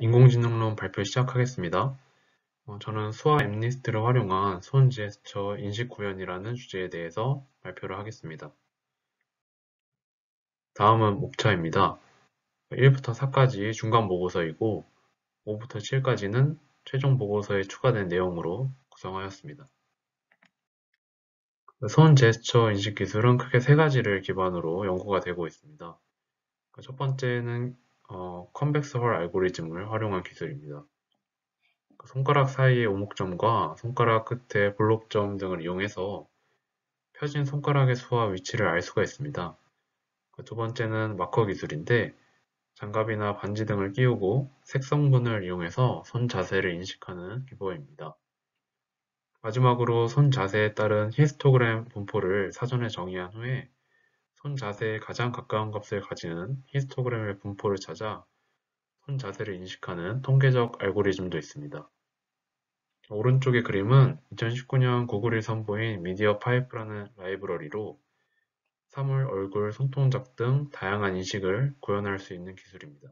인공지능론 발표 시작하겠습니다. 저는 수화 앱리스트를 활용한 손 제스처 인식 구현이라는 주제에 대해서 발표를 하겠습니다. 다음은 목차입니다. 1부터 4까지 중간 보고서이고 5부터 7까지는 최종 보고서에 추가된 내용으로 구성하였습니다. 손 제스처 인식 기술은 크게 세 가지를 기반으로 연구가 되고 있습니다. 첫 번째는 컨벡스 홀 알고리즘을 활용한 기술입니다. 손가락 사이의 오목점과 손가락 끝의 볼록점 등을 이용해서 펴진 손가락의 수와 위치를 알 수가 있습니다. 두 번째는 마커 기술인데 장갑이나 반지 등을 끼우고 색 성분을 이용해서 손 자세를 인식하는 기법입니다. 마지막으로 손 자세에 따른 히스토그램 분포를 사전에 정의한 후에 손 자세에 가장 가까운 값을 가지는 히스토그램의 분포를 찾아 손 자세를 인식하는 통계적 알고리즘도 있습니다. 오른쪽의 그림은 2019년 구글이 선보인 미디어 파이프라는 라이브러리로 사물, 얼굴, 손동작 등 다양한 인식을 구현할 수 있는 기술입니다.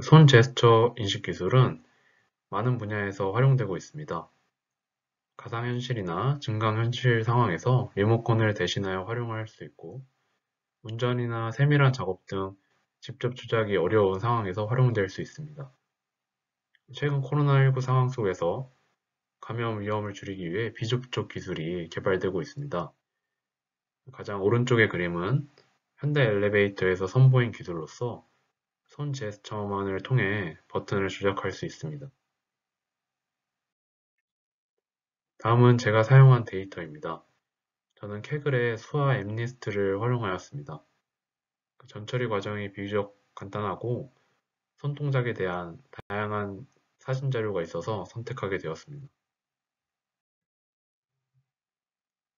손 제스처 인식 기술은 많은 분야에서 활용되고 있습니다. 가상현실이나 증강현실 상황에서 리모컨을 대신하여 활용할 수 있고, 운전이나 세밀한 작업 등 직접 조작이 어려운 상황에서 활용될 수 있습니다. 최근 코로나19 상황 속에서 감염 위험을 줄이기 위해 비접촉 기술이 개발되고 있습니다. 가장 오른쪽의 그림은 현대 엘리베이터에서 선보인 기술로서 손 제스처만을 통해 버튼을 조작할 수 있습니다. 다음은 제가 사용한 데이터입니다. 저는 캐글의 수화 앱리스트를 활용하였습니다. 전처리 과정이 비교적 간단하고 손동작에 대한 다양한 사진 자료가 있어서 선택하게 되었습니다.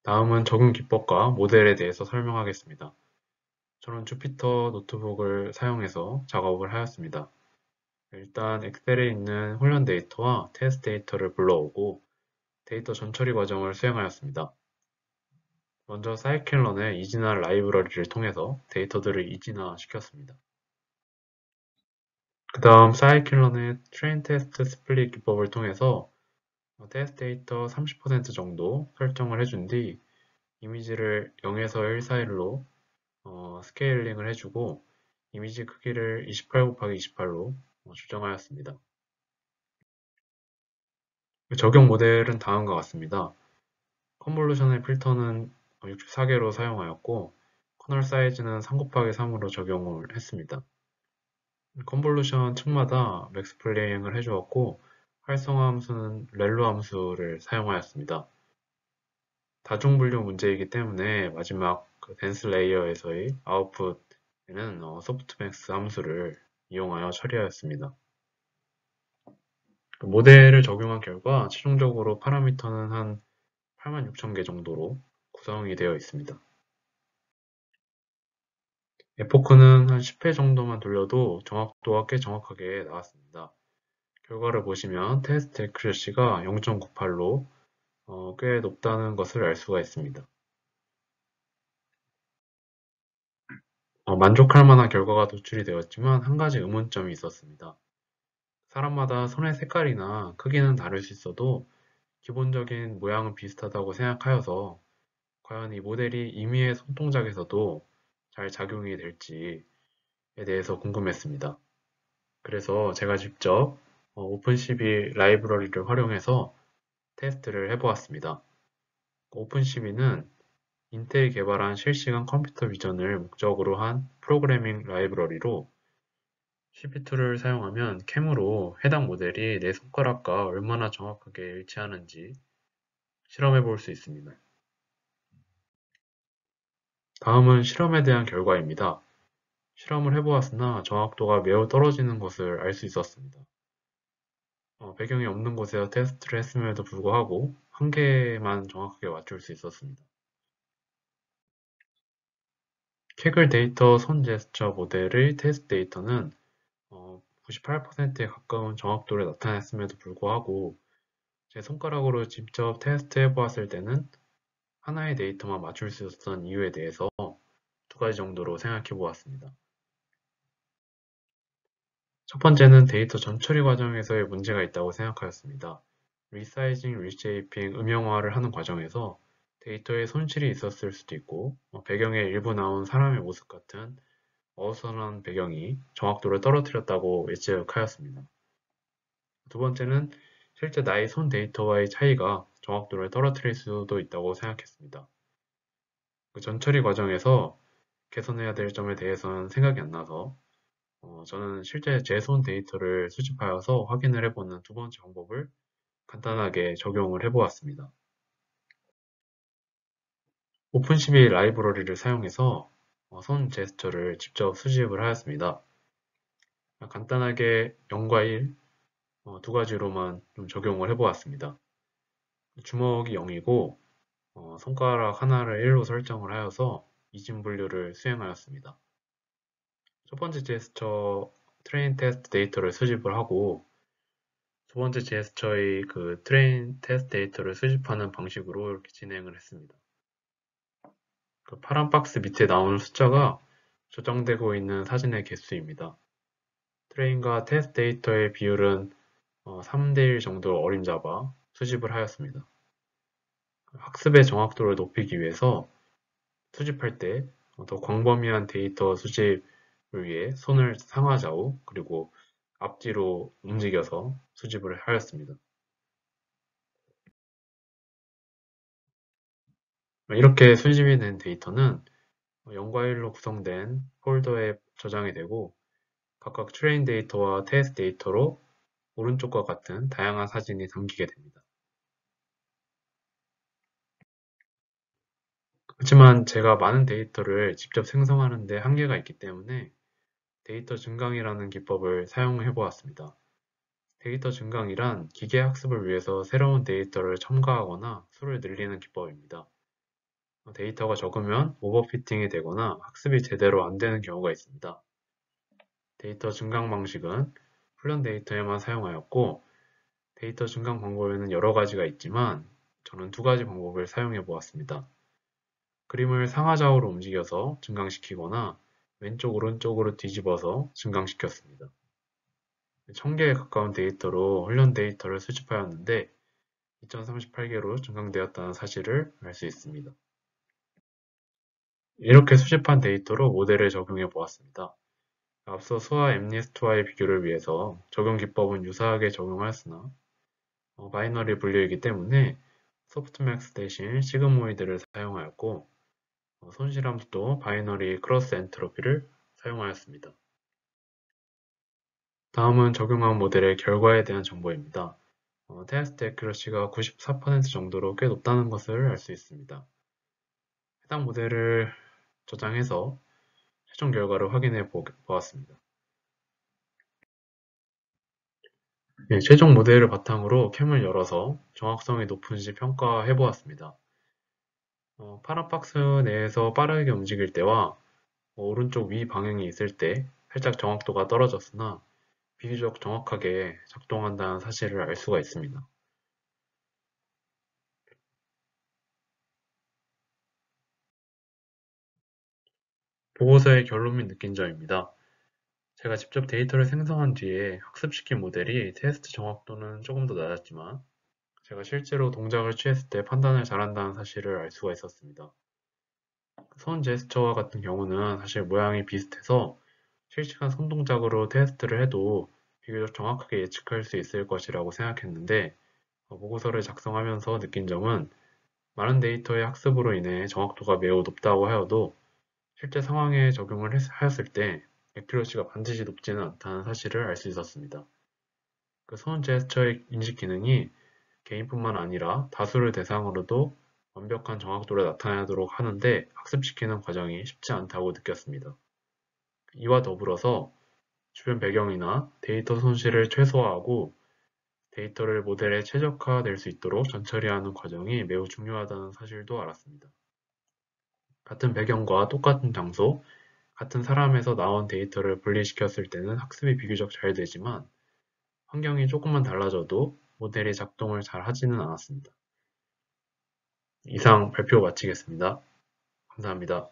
다음은 적응 기법과 모델에 대해서 설명하겠습니다. 저는 주피터 노트북을 사용해서 작업을 하였습니다. 일단 엑셀에 있는 훈련 데이터와 테스트 데이터를 불러오고 데이터 전처리 과정을 수행하였습니다. 먼저 사이클런의 이진화 라이브러리를 통해서 데이터들을 이진화 시켰습니다. 그 다음 사이클런의 트레인 테스트 스플릿 기법을 통해서 테스트 데이터 30% 정도 설정을 해준 뒤 이미지를 0에서 1 사이로 스케일링을 해주고 이미지 크기를 28 곱하기 28로 조정하였습니다. 적용 모델은 다음과 같습니다. 컨볼루션의 필터는 64개로 사용하였고 커널 사이즈는 3 곱하기 3으로 적용을 했습니다. 컨볼루션 층마다 맥스 플레잉을 해주었고 활성화 함수는 렐로 함수를 사용하였습니다. 다중분류 문제이기 때문에 마지막 덴스 레이어에서의 아웃풋에는 소프트맥스 함수를 이용하여 처리하였습니다. 모델을 적용한 결과 최종적으로 파라미터는 한 86,000개 정도로 구성이 되어 있습니다. 에포크는 한 10회 정도만 돌려도 정확도가 꽤 정확하게 나왔습니다. 결과를 보시면 테스트 애큐러시가 0.98로 꽤 높다는 것을 알 수가 있습니다. 만족할 만한 결과가 도출이 되었지만 한 가지 의문점이 있었습니다. 사람마다 손의 색깔이나 크기는 다를 수 있어도 기본적인 모양은 비슷하다고 생각하여서 과연 이 모델이 임의의 손동작에서도 잘 작용이 될지에 대해서 궁금했습니다. 그래서 제가 직접 오픈CV 라이브러리를 활용해서 테스트를 해보았습니다. 오픈CV는 인텔이 개발한 실시간 컴퓨터 비전을 목적으로 한 프로그래밍 라이브러리로 CP2를 사용하면 캠으로 해당 모델이 내 손가락과 얼마나 정확하게 일치하는지 실험해 볼 수 있습니다. 다음은 실험에 대한 결과입니다. 실험을 해보았으나 정확도가 매우 떨어지는 것을 알 수 있었습니다. 배경이 없는 곳에서 테스트를 했음에도 불구하고 한 개만 정확하게 맞출 수 있었습니다. 캐글 데이터 손 제스처 모델의 테스트 데이터는 98%에 가까운 정확도를 나타냈음에도 불구하고 제 손가락으로 직접 테스트 해보았을 때는 하나의 데이터만 맞출 수 있었던 이유에 대해서 두 가지 정도로 생각해 보았습니다. 첫 번째는 데이터 전처리 과정에서의 문제가 있다고 생각하였습니다. 리사이징, 리쉐이핑, 음영화를 하는 과정에서 데이터에 손실이 있었을 수도 있고, 배경에 일부 나온 사람의 모습 같은 어수선한 배경이 정확도를 떨어뜨렸다고 예측하였습니다. 두 번째는 실제 나의 손 데이터와의 차이가 정확도를 떨어뜨릴 수도 있다고 생각했습니다. 그 전처리 과정에서 개선해야 될 점에 대해서는 생각이 안 나서 저는 실제 제 손 데이터를 수집하여서 확인을 해보는 두 번째 방법을 간단하게 적용을 해보았습니다. 오픈CV 라이브러리를 사용해서 손 제스처를 직접 수집을 하였습니다. 간단하게 0과 1, 두 가지로만 좀 적용을 해보았습니다. 주먹이 0이고 손가락 하나를 1로 설정을 하여서 이진 분류를 수행하였습니다. 첫 번째 제스처 트레인 테스트 데이터를 수집을 하고 두 번째 제스처의 그 트레인 테스트 데이터를 수집하는 방식으로 이렇게 진행을 했습니다. 그 파란 박스 밑에 나오는 숫자가 저장되고 있는 사진의 개수입니다. 트레인과 테스트 데이터의 비율은 3대1 정도 어림잡아 수집을 하였습니다. 학습의 정확도를 높이기 위해서 수집할 때 더 광범위한 데이터 수집을 위해 손을 상하좌우 그리고 앞뒤로 움직여서 수집을 하였습니다. 이렇게 수집이 된 데이터는 0과 1로 구성된 폴더에 저장이 되고 각각 트레인 데이터와 테스트 데이터로 오른쪽과 같은 다양한 사진이 담기게 됩니다. 그렇지만 제가 많은 데이터를 직접 생성하는 데 한계가 있기 때문에 데이터 증강이라는 기법을 사용해 보았습니다. 데이터 증강이란 기계 학습을 위해서 새로운 데이터를 첨가하거나 수를 늘리는 기법입니다. 데이터가 적으면 오버피팅이 되거나 학습이 제대로 안 되는 경우가 있습니다. 데이터 증강 방식은 훈련 데이터에만 사용하였고 데이터 증강 방법에는 여러 가지가 있지만 저는 두 가지 방법을 사용해 보았습니다. 그림을 상하좌우로 움직여서 증강시키거나 왼쪽 오른쪽으로 뒤집어서 증강시켰습니다. 1000개에 가까운 데이터로 훈련 데이터를 수집하였는데 2038개로 증강되었다는 사실을 알 수 있습니다. 이렇게 수집한 데이터로 모델을 적용해 보았습니다. 앞서 수화 엠니스트와의 비교를 위해서 적용 기법은 유사하게 적용하였으나 바이너리 분류이기 때문에 소프트맥스 대신 시그모이드를 사용하였고 손실함수도 바이너리 크로스 엔트로피를 사용하였습니다. 다음은 적용한 모델의 결과에 대한 정보입니다. 테스트 애큐러시가 94% 정도로 꽤 높다는 것을 알 수 있습니다. 해당 모델을 저장해서 최종 결과를 확인해 보았습니다. 네, 최종 모델을 바탕으로 캠을 열어서 정확성이 높은지 평가해 보았습니다. 파란 박스 내에서 빠르게 움직일 때와 오른쪽 위 방향이 있을 때 살짝 정확도가 떨어졌으나 비교적 정확하게 작동한다는 사실을 알 수가 있습니다. 보고서의 결론 및 느낀 점입니다. 제가 직접 데이터를 생성한 뒤에 학습시킨 모델이 테스트 정확도는 조금 더 낮았지만 제가 실제로 동작을 취했을 때 판단을 잘한다는 사실을 알 수가 있었습니다. 손 제스처와 같은 경우는 사실 모양이 비슷해서 실시간 손 동작으로 테스트를 해도 비교적 정확하게 예측할 수 있을 것이라고 생각했는데 보고서를 작성하면서 느낀 점은 많은 데이터의 학습으로 인해 정확도가 매우 높다고 하여도 실제 상황에 적용을 하였을 때 액큐러시가 반드시 높지는 않다는 사실을 알 수 있었습니다. 그 손 제스처의 인식 기능이 개인뿐만 아니라 다수를 대상으로도 완벽한 정확도를 나타내도록 하는데 학습시키는 과정이 쉽지 않다고 느꼈습니다. 이와 더불어서 주변 배경이나 데이터 손실을 최소화하고 데이터를 모델에 최적화될 수 있도록 전처리하는 과정이 매우 중요하다는 사실도 알았습니다. 같은 배경과 똑같은 장소, 같은 사람에서 나온 데이터를 분리시켰을 때는 학습이 비교적 잘 되지만 환경이 조금만 달라져도 모델이 작동을 잘 하지는 않았습니다. 이상 발표 마치겠습니다. 감사합니다.